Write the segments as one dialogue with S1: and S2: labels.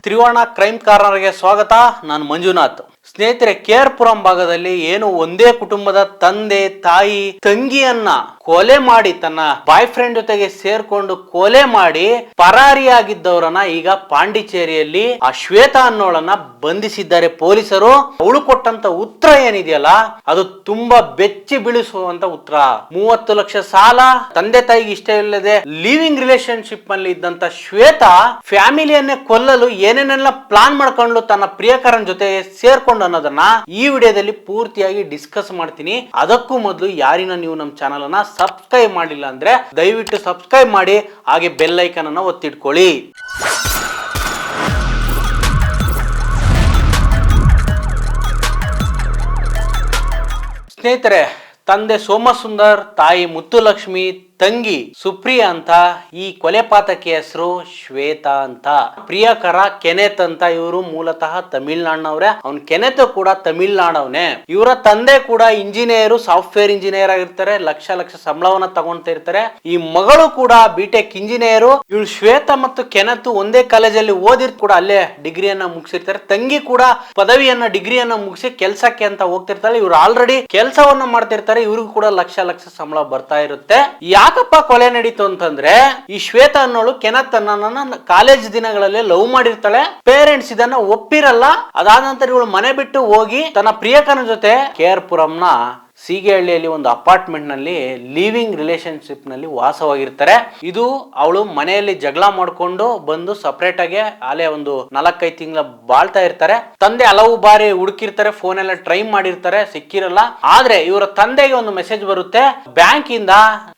S1: ತ್ರಿವರ್ಣ ಕ್ರೈಮ್ ಕಾರ್ನರ್ಗೆ ಸ್ವಾಗತ. ನಾನು ಮಂಜುನಾಥ್. ಸ್ನೇಹಿತರೆ, KR ಪುರಂ ಭಾಗದಲ್ಲಿ ಏನು ಒಂದೇ ಕುಟುಂಬದ ತಂದೆ ತಾಯಿ ತಂಗಿಯನ್ನ ಕೊಲೆ ಮಾಡಿ ತನ್ನ ಬಾಯ್ ಫ್ರೆಂಡ್ ಜೊತೆಗೆ ಸೇರ್ಕೊಂಡು ಕೊಲೆ ಮಾಡಿ ಪರಾರಿಯಾಗಿದ್ದವರನ್ನ ಈಗ ಪಾಂಡಿಚೇರಿಯಲ್ಲಿ ಆ ಶ್ವೇತಾ ಅನ್ನೋಳನ್ನ ಬಂಧಿಸಿದ್ದಾರೆ ಪೊಲೀಸರು. ಅವಳು ಕೊಟ್ಟಂತ ಉತ್ತರ ಏನಿದೆಯಲ್ಲ, ಅದು ತುಂಬಾ ಬೆಚ್ಚಿ ಬೀಳಿಸುವಂತ ಉತ್ತರ. 30 ಲಕ್ಷ ಸಾಲ, ತಂದೆ ತಾಯಿಗೆ ಇಷ್ಟ ಇಲ್ಲದೆ ಲಿವಿಂಗ್ ರಿಲೇಶನ್ಶಿಪ್ ನಲ್ಲಿ ಇದ್ದಂತ ಶ್ವೇತಾ ಫ್ಯಾಮಿಲಿಯನ್ನೇ ಕೊಲ್ಲಲು ಏನೇನೆಲ್ಲ ಪ್ಲಾನ್ ಮಾಡ್ಕೊಂಡು ತನ್ನ ಪ್ರಿಯಕರನ್ ಜೊತೆ ಸೇರ್ಕೊಂಡು ಅನ್ನೋದನ್ನ ಈ ವಿಡಿಯೋದಲ್ಲಿ ಪೂರ್ತಿಯಾಗಿ ಡಿಸ್ಕಸ್ ಮಾಡ್ತೀನಿ. ಅದಕ್ಕೂ ಮೊದಲು ಯಾರಿನ ನೀವು ನಮ್ಮ ಚಾನಲ್ ಅನ್ನ ಸಬ್ಸ್ಕ್ರೈಬ್ ಮಾಡಿಲ್ಲ ಅಂದ್ರೆ ದಯವಿಟ್ಟು ಸಬ್ಸ್ಕ್ರೈಬ್ ಮಾಡಿ, ಹಾಗೆ ಬೆಲ್ ಐಕಾನ್ ಅನ್ನ ಒತ್ತಿಟ್ಕೊಳ್ಳಿ. ಸ್ನೇಹಿತರೆ, ತಂದೆ ಸೋಮಸುಂದರ್, ತಾಯಿ ಮುತ್ತುಲಕ್ಷ್ಮಿ, ತಂಗಿ ಸುಪ್ರಿಯಾ ಅಂತ. ಈ ಕೊಲೆ ಪಾತಕಿ ಹೆಸರು ಶ್ವೇತಾ ಅಂತ. ಪ್ರಿಯಕರ ಕೆನೆತ್ ಅಂತ. ಇವರು ಮೂಲತಃ ತಮಿಳ್ನಾಡಿನವ್ರೆ. ಅವ್ನ್ ಕೆನೆತ್ ಕೂಡ ತಮಿಳ್ನಾಡವನೇ. ಇವರ ತಂದೆ ಕೂಡ ಇಂಜಿನಿಯರ್, ಸಾಫ್ಟ್ವೇರ್ ಇಂಜಿನಿಯರ್ ಆಗಿರ್ತಾರೆ. ಲಕ್ಷ ಲಕ್ಷ ಸಂಬಳವನ್ನ ತಗೊಂತ ಇರ್ತಾರೆ. ಈ ಮಗಳು ಕೂಡ ಬಿಟೆಕ್ ಇಂಜಿನಿಯರ್. ಇವಳು ಶ್ವೇತಾ ಮತ್ತು ಕೆನೆತ್ ಒಂದೇ ಕಾಲೇಜಲ್ಲಿ ಓದಿರ್ ಕೂಡ ಅಲ್ಲೇ ಡಿಗ್ರಿಯನ್ನ ಮುಗಿಸಿರ್ತಾರೆ. ತಂಗಿ ಕೂಡ ಪದವಿಯನ್ನ ಡಿಗ್ರಿಯನ್ನ ಮುಗಿಸಿ ಕೆಲ್ಸಕ್ಕೆ ಅಂತ ಹೋಗ್ತಿರ್ತಾರೆ. ಇವ್ರು ಆಲ್ರೆಡಿ ಕೆಲಸವನ್ನ ಮಾಡ್ತಿರ್ತಾರೆ. ಇವ್ರಿಗೂ ಕೂಡ ಲಕ್ಷ ಲಕ್ಷ ಸಂಬಳ ಬರ್ತಾ ಇರುತ್ತೆ. ಯಾಕಪ್ಪ ಕೊಲೆ ನಡೀತು ಅಂತಂದ್ರೆ, ಈ ಶ್ವೇತಾ ಅನ್ನೋಳು ಕೆನೆತ್ ಅನ್ನ ಕಾಲೇಜ್ ದಿನಗಳಲ್ಲಿ ಲವ್ ಮಾಡಿರ್ತಾಳೆ. ಪೇರೆಂಟ್ಸ್ ಇದನ್ನ ಒಪ್ಪಿರಲ್ಲ. ಅದಾದ ನಂತರ ಇವಳು ಮನೆ ಬಿಟ್ಟು ಹೋಗಿ ತನ್ನ ಪ್ರಿಯಕರನ ಜೊತೆ KR ಪುರಂನ ಸೀಗೆಹಳ್ಳಿಯಲ್ಲಿ ಒಂದು ಅಪಾರ್ಟ್ಮೆಂಟ್ ನಲ್ಲಿ ಲಿವಿಂಗ್ ರಿಲೇಶನ್ಶಿಪ್ ನಲ್ಲಿ ವಾಸವಾಗಿರ್ತಾರೆ. ಇದು ಅವಳು ಮನೆಯಲ್ಲಿ ಜಗಳ ಮಾಡ್ಕೊಂಡು ಬಂದು ಸಪರೇಟ್ ಆಗಿ ಅಲ್ಲೇ ಒಂದು 4-5 ತಿಂಗಳ ಬಾಳ್ತಾ ಇರ್ತಾರೆ. ತಂದೆ ಹಲವು ಬಾರಿ ಹುಡುಕಿರ್ತಾರೆ, ಫೋನ್ ಎಲ್ಲ ಟ್ರೈ ಮಾಡಿರ್ತಾರೆ, ಸಿಕ್ಕಿರಲ್ಲ. ಆದ್ರೆ ಇವರ ತಂದೆಗೆ ಒಂದು ಮೆಸೇಜ್ ಬರುತ್ತೆ, ಬ್ಯಾಂಕ್ ಇಂದ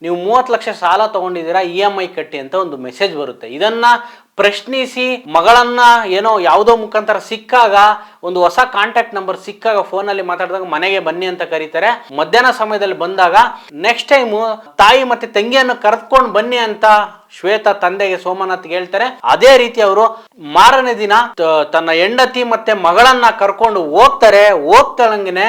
S1: ನೀವು 30 ಲಕ್ಷ ಸಾಲ ತಗೊಂಡಿದ್ದೀರಾ, EMI ಕಟ್ಟಿ ಅಂತ ಒಂದು ಮೆಸೇಜ್ ಬರುತ್ತೆ. ಇದನ್ನ ಪ್ರಶ್ನಿಸಿ ಮಗಳನ್ನ ಏನೋ ಯಾವುದೋ ಮುಖಾಂತರ ಸಿಕ್ಕಾಗ, ಒಂದು ಹೊಸ ಕಾಂಟ್ಯಾಕ್ಟ್ ನಂಬರ್ ಸಿಕ್ಕಾಗ ಫೋನ್ ಅಲ್ಲಿ ಮಾತಾಡಿದಾಗ ಮನೆಗೆ ಬನ್ನಿ ಅಂತ ಕರೀತಾರೆ. ಮಧ್ಯಾಹ್ನ ಸಮಯದಲ್ಲಿ ಬಂದಾಗ ನೆಕ್ಸ್ಟ್ ಟೈಮ್ ತಾಯಿ ಮತ್ತೆ ತಂಗಿಯನ್ನು ಕರೆದುಕೊಂಡು ಬನ್ನಿ ಅಂತ ಶ್ವೇತಾ ತಂದೆಗೆ ಸೋಮನಾಥ್ಗೆ ಹೇಳ್ತಾರೆ. ಅದೇ ರೀತಿ ಅವರು ಮಾರನೇ ದಿನ ತನ್ನ ಹೆಂಡತಿ ಮತ್ತೆ ಮಗಳನ್ನ ಕರ್ಕೊಂಡು ಹೋಗ್ತಾರೆ. ಹೋಗ್ತಾಳಂಗೆನೆ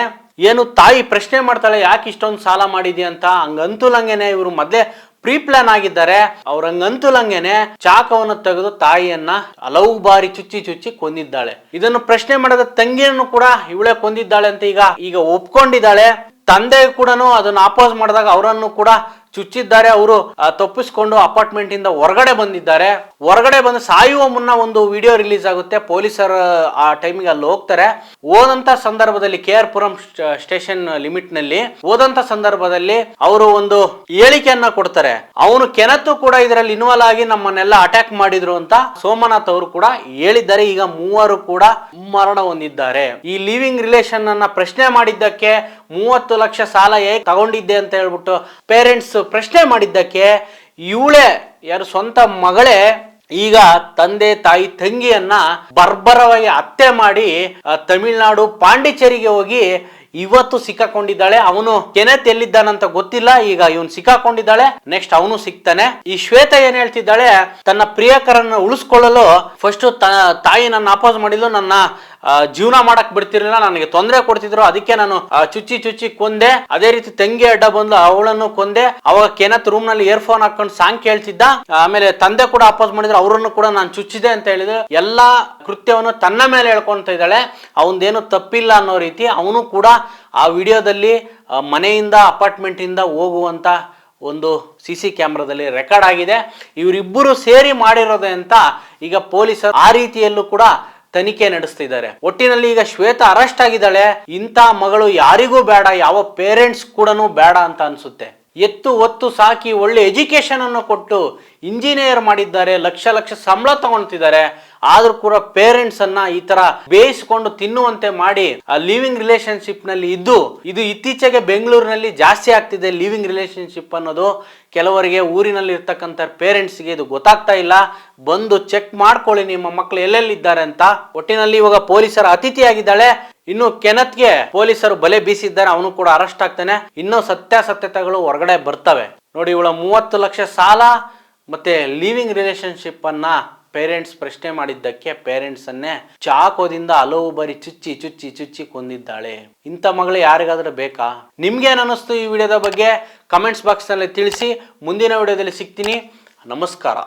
S1: ಏನು ತಾಯಿ ಪ್ರಶ್ನೆ ಮಾಡ್ತಾಳೆ, ಯಾಕೆ ಇಷ್ಟೊಂದು ಸಾಲ ಮಾಡಿದ್ಯಾ ಅಂತ. ಹಂಗಂತುಲಂಗೆನೆ ಇವರು ಮೊದ್ಲೇ ಪ್ರೀ ಪ್ಲಾನ್ ಆಗಿದ್ದಾರೆ. ಅವ್ರಂಗಂತುಲಂಗೆನೆ ಚಾಕವನ್ನು ತೆಗೆದು ತಾಯಿಯನ್ನ ಹಲವು ಬಾರಿ ಚುಚ್ಚಿ ಕೊಂದಿದ್ದಾಳೆ. ಇದನ್ನು ಪ್ರಶ್ನೆ ಮಾಡಿದ ತಂಗಿಯನ್ನು ಕೂಡ ಇವಳೇ ಕೊಂದಿದ್ದಾಳೆ ಅಂತ ಈಗ ಒಪ್ಕೊಂಡಿದ್ದಾಳೆ. ತಂದೆ ಕೂಡ ಅದನ್ನು ಅಪೋಸ್ ಮಾಡಿದಾಗ ಅವರನ್ನು ಕೂಡ ಚುಚ್ಚಿದ್ದಾರೆ. ಅವರು ತಪ್ಪಿಸ್ಕೊಂಡು ಅಪಾರ್ಟ್ಮೆಂಟ್ ಇಂದ ಹೊರಗಡೆ ಬಂದಿದ್ದಾರೆ. ಹೊರಗಡೆ ಬಂದು ಸಾಯುವ ಮುನ್ನ ಒಂದು ವಿಡಿಯೋ ರಿಲೀಸ್ ಆಗುತ್ತೆ. ಪೊಲೀಸರು ಆ ಟೈಮಿಗೆ ಅಲ್ಲಿ ಹೋಗ್ತಾರೆ. ಹೋದಂತ ಸಂದರ್ಭದಲ್ಲಿ KR ಪುರಂ ಸ್ಟೇಷನ್ ಲಿಮಿಟ್ ನಲ್ಲಿ ಹೋದಂತ ಸಂದರ್ಭದಲ್ಲಿ ಅವರು ಒಂದು ಹೇಳಿಕೆಯನ್ನ ಕೊಡ್ತಾರೆ. ಅವನು ಕೆನೆತ್ ಕೂಡ ಇದರಲ್ಲಿ ಇನ್ವಾಲ್ವ್ ಆಗಿ ನಮ್ಮನ್ನೆಲ್ಲ ಅಟ್ಯಾಕ್ ಮಾಡಿದ್ರು ಅಂತ ಸೋಮನಾಥ್ ಅವರು ಕೂಡ ಹೇಳಿದ್ದಾರೆ. ಈಗ 3 ಕೂಡ ಮರಣ ಹೊಂದಿದ್ದಾರೆ. ಈ ಲಿವಿಂಗ್ ರಿಲೇಷನ್ ಅನ್ನ ಪ್ರಶ್ನೆ ಮಾಡಿದ್ದಕ್ಕೆ 30 ಲಕ್ಷ ಸಾಲ ಹೇಗೆ ತಗೊಂಡಿದ್ದೆ ಅಂತ ಹೇಳ್ಬಿಟ್ಟು ಪೇರೆಂಟ್ಸ್ ಪ್ರಶ್ನೆ ಮಾಡಿದ್ದಕ್ಕೆ ಇವಳೇ, ಯಾರು ಸ್ವಂತ ಮಗಳೇ, ಈಗ ತಂದೆ ತಾಯಿ ತಂಗಿಯನ್ನ ಬರ್ಬರವಾಗಿ ಹತ್ಯೆ ಮಾಡಿ ತಮಿಳ್ನಾಡು ಪಾಂಡಿಚೇರಿಗೆ ಹೋಗಿ ಇವತ್ತು ಸಿಕ್ಕಾಕೊಂಡಿದ್ದಾಳೆ. ಅವನು ಕೆನೆತ್ ಎಲ್ಲಿದ್ದಾನಂತ ಗೊತ್ತಿಲ್ಲ. ಈಗ ಇವನು ಸಿಕ್ಕಾಕೊಂಡಿದ್ದಾಳೆ. ನೆಕ್ಸ್ಟ್ ಅವನು ಸಿಗ್ತಾನೆ. ಈ ಶ್ವೇತಾ ಏನ್ ಹೇಳ್ತಿದ್ದಾಳೆ, ತನ್ನ ಪ್ರಿಯಕರನ್ನ ಉಳಿಸ್ಕೊಳ್ಳಲು ಫಸ್ಟ್ ತಾಯಿ ನನ್ನ ಅಪೋಸ್ ಮಾಡಿದ್ಲು, ನನ್ನ ಜೀವನ ಮಾಡಕ್ ಬಿಡ್ತಿರ್ಲಿಲ್ಲ, ನನಗೆ ತೊಂದರೆ ಕೊಡ್ತಿದ್ರು, ಅದಕ್ಕೆ ನಾನು ಚುಚ್ಚಿ ಕೊಂದೆ. ಅದೇ ರೀತಿ ತಂಗಿ ಅಡ್ಡ ಬಂದು ಅವಳನ್ನು ಕೊಂದೆ. ಅವಾಗ ಕೆನೆತ್ ರೂಮ್ ನಲ್ಲಿ ಇಯರ್ಫೋನ್ ಹಾಕೊಂಡು ಸಾಂಗ್ ಕೇಳ್ತಿದ್ದ. ಆಮೇಲೆ ತಂದೆ ಕೂಡ ಅಪೋಸ್ ಮಾಡಿದ್ರು, ಅವರನ್ನು ಕೂಡ ನಾನು ಚುಚ್ಚಿದೆ ಅಂತ ಹೇಳಿದ್ರು. ಎಲ್ಲಾ ಕೃತ್ಯವನ್ನು ತನ್ನ ಮೇಲೆ ಹೇಳ್ಕೊಂತ ಇದ್ದಾಳೆ. ಅವನದೇನು ತಪ್ಪಿಲ್ಲ ಅನ್ನೋ ರೀತಿ. ಅವನು ಕೂಡ ಆ ವಿಡಿಯೋದಲ್ಲಿ ಮನೆಯಿಂದ ಅಪಾರ್ಟ್ಮೆಂಟ್ ಇಂದ ಹೋಗುವಂತ ಒಂದು CC ಕ್ಯಾಮ್ರಾದಲ್ಲಿ ರೆಕಾರ್ಡ್ ಆಗಿದೆ. ಇವರಿಬ್ಬರು ಸೇರಿ ಮಾಡಿರೋದೆ ಅಂತ ಈಗ ಪೊಲೀಸರು ಆ ರೀತಿಯಲ್ಲೂ ಕೂಡ ತನಿಖೆ ನಡೆಸ್ತಿದ್ದಾರೆ. ಒಟ್ಟಿನಲ್ಲಿ ಈಗ ಶ್ವೇತಾ ಅರೆಸ್ಟ್ ಆಗಿದ್ದಾಳೆ. ಇಂಥ ಮಗಳು ಯಾರಿಗೂ ಬೇಡ, ಯಾವ ಪೇರೆಂಟ್ಸ್ ಕೂಡ ಬೇಡ ಅಂತ ಅನ್ಸುತ್ತೆ. ಎತ್ತು ಒತ್ತು ಸಾಕಿ ಒಳ್ಳೆ ಎಜುಕೇಶನ್ ಅನ್ನು ಕೊಟ್ಟು ಇಂಜಿನಿಯರ್ ಮಾಡಿದ್ದಾರೆ, ಲಕ್ಷ ಲಕ್ಷ ಸಂಬಳ ತಗೊಳ್ತಿದ್ದಾರೆ. ಆದ್ರೂ ಕೂಡ ಪೇರೆಂಟ್ಸ್ ಅನ್ನ ಈ ತರ ಬೇಯಿಸಿಕೊಂಡು ತಿನ್ನುವಂತೆ ಮಾಡಿ ಆ ಲಿವಿಂಗ್ ರಿಲೇಶನ್ಶಿಪ್ ನಲ್ಲಿ ಇದು ಇತ್ತೀಚೆಗೆ ಬೆಂಗಳೂರಿನಲ್ಲಿ ಜಾಸ್ತಿ ಆಗ್ತಿದೆ. ಲಿವಿಂಗ್ ರಿಲೇಶನ್ಶಿಪ್ ಅನ್ನೋದು ಕೆಲವರಿಗೆ ಊರಿನಲ್ಲಿ ಇರ್ತಕ್ಕಂಥ ಪೇರೆಂಟ್ಸ್ಗೆ ಇದು ಗೊತ್ತಾಗ್ತಾ ಇಲ್ಲ. ಬಂದು ಚೆಕ್ ಮಾಡ್ಕೊಳ್ಳಿ ನಿಮ್ಮ ಮಕ್ಕಳು ಎಲ್ಲೆಲ್ಲಿದ್ದಾರೆ ಅಂತ. ಒಟ್ಟಿನಲ್ಲಿ ಇವಾಗ ಪೊಲೀಸರ ಅತಿಥಿಯಾಗಿದ್ದಾಳೆ. ಇನ್ನು ಕೆನೆತ್ಗೆ ಪೊಲೀಸರು ಬಲೆ ಬೀಸಿದ್ದಾರೆ. ಅವನು ಕೂಡ ಅರೆಸ್ಟ್ ಆಗ್ತಾನೆ. ಇನ್ನೂ ಸತ್ಯಾಸತ್ಯತೆಗಳು ಹೊರಗಡೆ ಬರ್ತವೆ. ನೋಡಿ, ಇವಳ 30 ಲಕ್ಷ ಸಾಲ ಮತ್ತೆ ಲಿವಿಂಗ್ ರಿಲೇಶನ್ಶಿಪ್ ಅನ್ನ ಪೇರೆಂಟ್ಸ್ ಪ್ರಶ್ನೆ ಮಾಡಿದ್ದಕ್ಕೆ ಪೇರೆಂಟ್ಸ್ ಅನ್ನೇ ಚಾಕೋದಿಂದ ಹಲವು ಬಾರಿ ಚುಚ್ಚಿ ಕೊಂದಿದ್ದಾಳೆ. ಇಂಥ ಮಗಳು ಯಾರಿಗಾದ್ರೂ ಬೇಕಾ? ನಿಮ್ಗೇನು ಅನ್ನಿಸ್ತು ಈ ವಿಡಿಯೋದ ಬಗ್ಗೆ ಕಮೆಂಟ್ಸ್ ಬಾಕ್ಸ್ ನಲ್ಲಿ ತಿಳಿಸಿ. ಮುಂದಿನ ವಿಡಿಯೋದಲ್ಲಿ ಸಿಗ್ತೀನಿ. ನಮಸ್ಕಾರ.